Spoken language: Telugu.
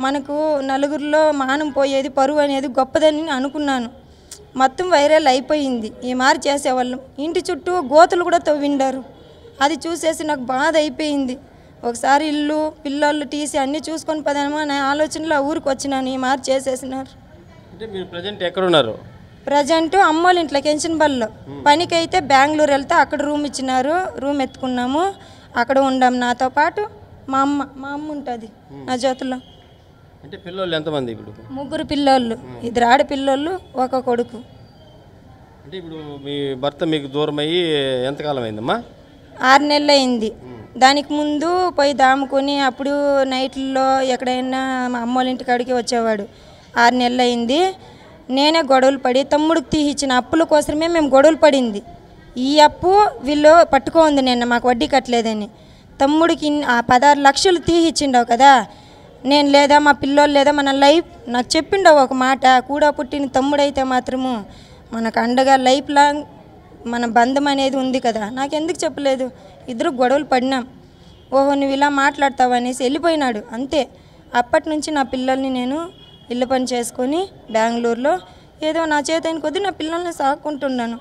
మనకు నలుగురిలో మానం పోయేది పరువు అనేది గొప్పదని అనుకున్నాను. మొత్తం వైరల్ అయిపోయింది. ఈ మారి చేసేవాళ్ళం ఇంటి చుట్టూ గోతులు కూడా తవ్విండారు. అది చూసేసి నాకు బాధ అయిపోయింది. ఒకసారి ఇల్లు పిల్లలు టీసీ అన్నీ చూసుకొని పదామా నా ఆలోచనలో ఆ ఊరికి వచ్చినాను. ఈ మారి చేసేసినారు. అంటే మీరు ప్రజెంట్ ఎక్కడున్నారు? ప్రజెంట్ అమ్మోళ్ళ ఇంట్లో కెంచన్బల్లో పనికైతే బెంగళూరు వెళ్తే అక్కడ రూమ్ ఇచ్చినారు. రూమ్ ఎత్తుకున్నాము. అక్కడ ఉండాము. నాతో పాటు మా అమ్మ ఉంటుంది నా జోతులో. అంటే పిల్లలు ఎంతమంది ఇప్పుడు? 3 పిల్లోళ్ళు, 2 ఆడపిల్లోళ్ళు, 1 కొడుకు. అంటే ఇప్పుడు మీ భర్త మీకు దూరం అయ్యి ఎంతకాలం అయిందమ్మా? 6 నెలలు అయింది. దానికి ముందు పోయి దాముకొని అప్పుడు నైట్లో ఎక్కడైనా మా అమ్మోళ్ళ ఇంటి కాడికి వచ్చేవాడు. 6 నెలలు అయింది. నేనే గొడవలు పడి తమ్ముడికి తీసిచ్చిన అప్పుల కోసమే మేము గొడవలు పడింది. ఈ అప్పు వీళ్ళు పట్టుకోంది నిన్న మాకు వడ్డీ కట్టలేదని. తమ్ముడికి ఆ 16 లక్షలు తీసిచ్చిండవు కదా. నేను లేదా మా పిల్లోళ్ళు లేదా మన లైఫ్ నాకు చెప్పిండవు ఒక మాట, కూడా పుట్టిన తమ్ముడైతే మాత్రము మనకు అండగా లైఫ్ లాంగ్ మన బంధం అనేది ఉంది కదా. నాకెందుకు చెప్పలేదు? ఇద్దరు గొడవలు పడినాం. ఓహో నువ్వు ఇలా మాట్లాడతావు అనేసి వెళ్ళిపోయినాడు అంతే. అప్పటి నుంచి నా పిల్లల్ని నేను ఇల్లు పని చేసుకొని బెంగళూరులో ఏదో నా చేతైన కొద్దీ నా పిల్లల్ని సాకుంటున్నాను.